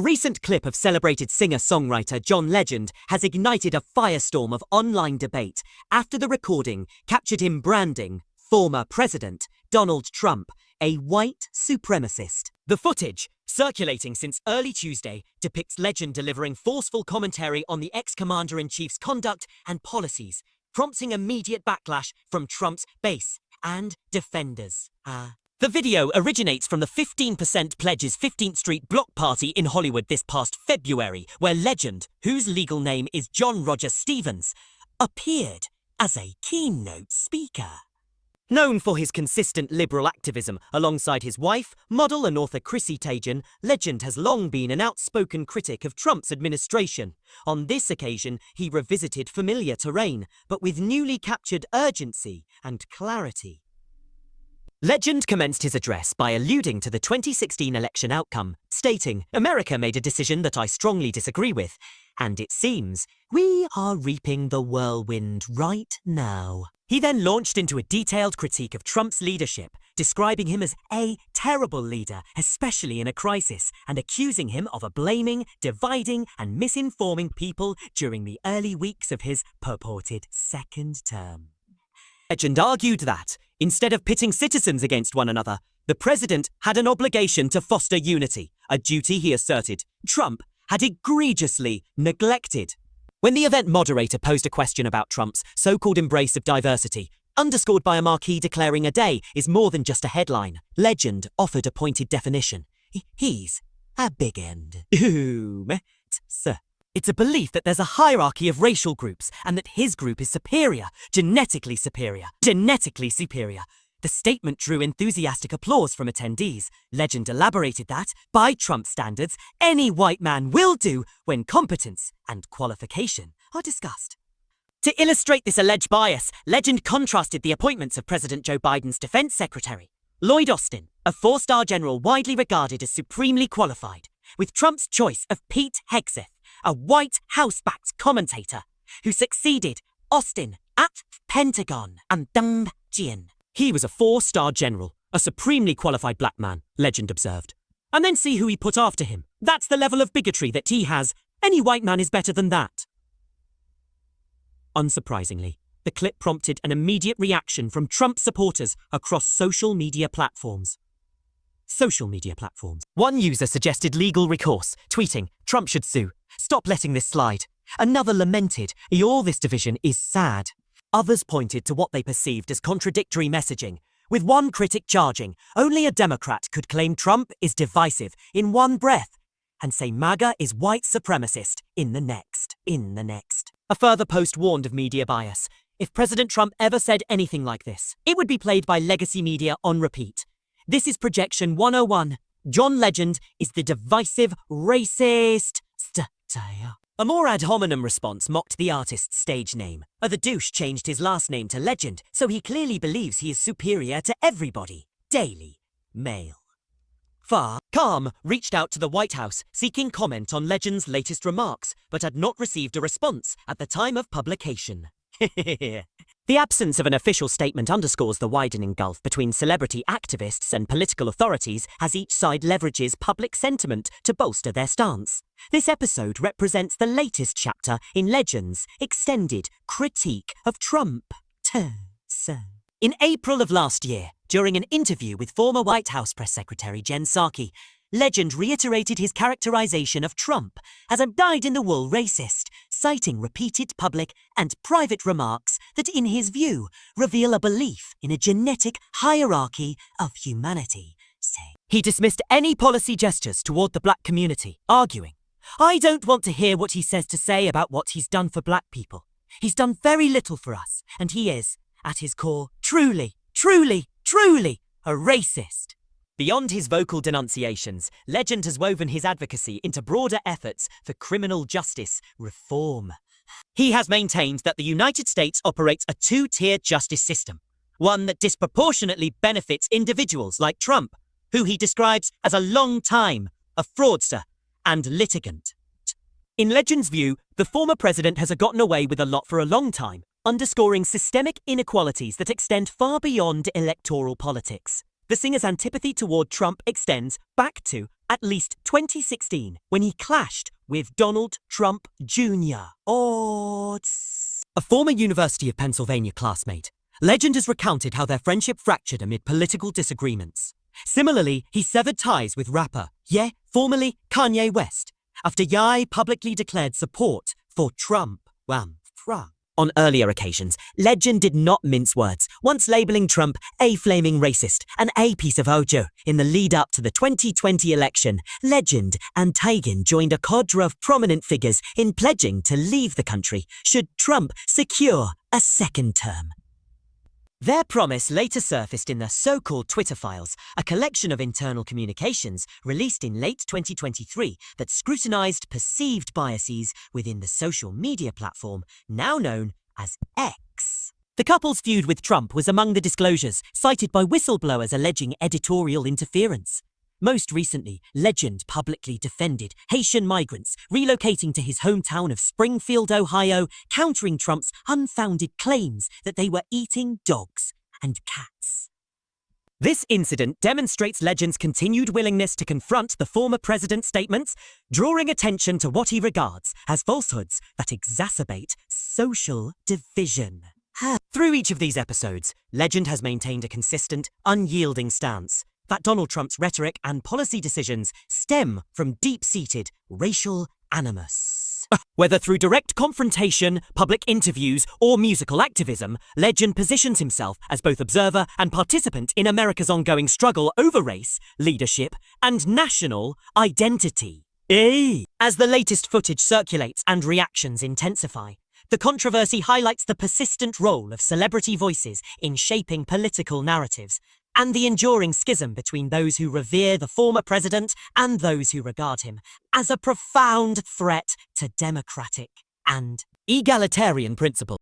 A recent clip of celebrated singer-songwriter John Legend has ignited a firestorm of online debate after the recording captured him branding former President Donald Trump a white supremacist. The footage, circulating since early Tuesday, depicts Legend delivering forceful commentary on the ex-commander-in-chief's conduct and policies, prompting immediate backlash from Trump's base and defenders. The video originates from the 15% Pledge's 15th Street block party in Hollywood this past February, where Legend, whose legal name is John Roger Stevens, appeared as a keynote speaker. Known for his consistent liberal activism alongside his wife, model and author Chrissy Teigen, Legend has long been an outspoken critic of Trump's administration. On this occasion, he revisited familiar terrain, but with newly captured urgency and clarity. Legend commenced his address by alluding to the 2016 election outcome, stating, "America made a decision that I strongly disagree with, and it seems we are reaping the whirlwind right now." He then launched into a detailed critique of Trump's leadership, describing him as a terrible leader, especially in a crisis, and accusing him of blaming, dividing, and misinforming people during the early weeks of his purported second term. Legend argued that, instead of pitting citizens against one another, the president had an obligation to foster unity, a duty he asserted Trump had egregiously neglected. When the event moderator posed a question about Trump's so-called embrace of diversity, underscored by a marquee declaring a day is more than just a headline, Legend offered a pointed definition. He's a big end. Sir. It's a belief that there's a hierarchy of racial groups and that his group is superior, genetically superior. The statement drew enthusiastic applause from attendees. Legend elaborated that, by Trump standards, any white man will do when competence and qualification are discussed. To illustrate this alleged bias, Legend contrasted the appointments of President Joe Biden's defense secretary, Lloyd Austin, a four-star general widely regarded as supremely qualified, with Trump's choice of Pete Hegseth, a White House-backed commentator, who succeeded Austin at Pentagon and Deng Jian. He was a four-star general, a supremely qualified black man, Legend observed. And then see who he put after him. That's the level of bigotry that he has. Any white man is better than that. Unsurprisingly, the clip prompted an immediate reaction from Trump supporters across social media platforms. One user suggested legal recourse, tweeting, "Trump should sue. Stop letting this slide." Another lamented, "All this division is sad." Others pointed to what they perceived as contradictory messaging, with one critic charging only a Democrat could claim Trump is divisive in one breath and say MAGA is white supremacist in the next. A further post warned of media bias. If President Trump ever said anything like this, it would be played by legacy media on repeat. This is Projection 101. John Legend is the divisive, racist satire. A more ad hominem response mocked the artist's stage name. The douche changed his last name to Legend, so he clearly believes he is superior to everybody. Daily Mail. Calm reached out to the White House seeking comment on Legend's latest remarks, but had not received a response at the time of publication. The absence of an official statement underscores the widening gulf between celebrity activists and political authorities as each side leverages public sentiment to bolster their stance. This episode represents the latest chapter in Legend's extended critique of Trump. In April of last year, during an interview with former White House Press Secretary Jen Psaki, Legend reiterated his characterization of Trump as a dyed-in-the-wool racist, citing repeated public and private remarks that, in his view, reveal a belief in a genetic hierarchy of humanity. He dismissed any policy gestures toward the black community, arguing, "I don't want to hear what he says to say about what he's done for black people. He's done very little for us, and he is, at his core, truly a racist." Beyond his vocal denunciations, Legend has woven his advocacy into broader efforts for criminal justice reform. He has maintained that the United States operates a two-tier justice system, one that disproportionately benefits individuals like Trump, who he describes as a long time, a fraudster, and litigant. In Legend's view, the former president has gotten away with a lot for a long time, underscoring systemic inequalities that extend far beyond electoral politics. The singer's antipathy toward Trump extends back to at least 2016, when he clashed with Donald Trump Jr. A former University of Pennsylvania classmate, Legend has recounted how their friendship fractured amid political disagreements. Similarly, he severed ties with rapper formerly Kanye West, after Ye publicly declared support for Trump. On earlier occasions, Legend did not mince words, once labeling Trump a flaming racist and a piece of ojo. In the lead-up to the 2020 election, Legend and Tegan joined a cadre of prominent figures in pledging to leave the country should Trump secure a second term. Their promise later surfaced in the so-called Twitter files, a collection of internal communications released in late 2023 that scrutinized perceived biases within the social media platform now known as X. The couple's feud with Trump was among the disclosures cited by whistleblowers alleging editorial interference. Most recently, Legend publicly defended Haitian migrants relocating to his hometown of Springfield, Ohio, countering Trump's unfounded claims that they were eating dogs and cats. This incident demonstrates Legend's continued willingness to confront the former president's statements, drawing attention to what he regards as falsehoods that exacerbate social division. Through each of these episodes, Legend has maintained a consistent, unyielding stance that Donald Trump's rhetoric and policy decisions stem from deep-seated racial animus. Whether through direct confrontation, public interviews, or musical activism, Legend positions himself as both observer and participant in America's ongoing struggle over race, leadership, and national identity. As the latest footage circulates and reactions intensify, the controversy highlights the persistent role of celebrity voices in shaping political narratives, and the enduring schism between those who revere the former president and those who regard him as a profound threat to democratic and egalitarian principles.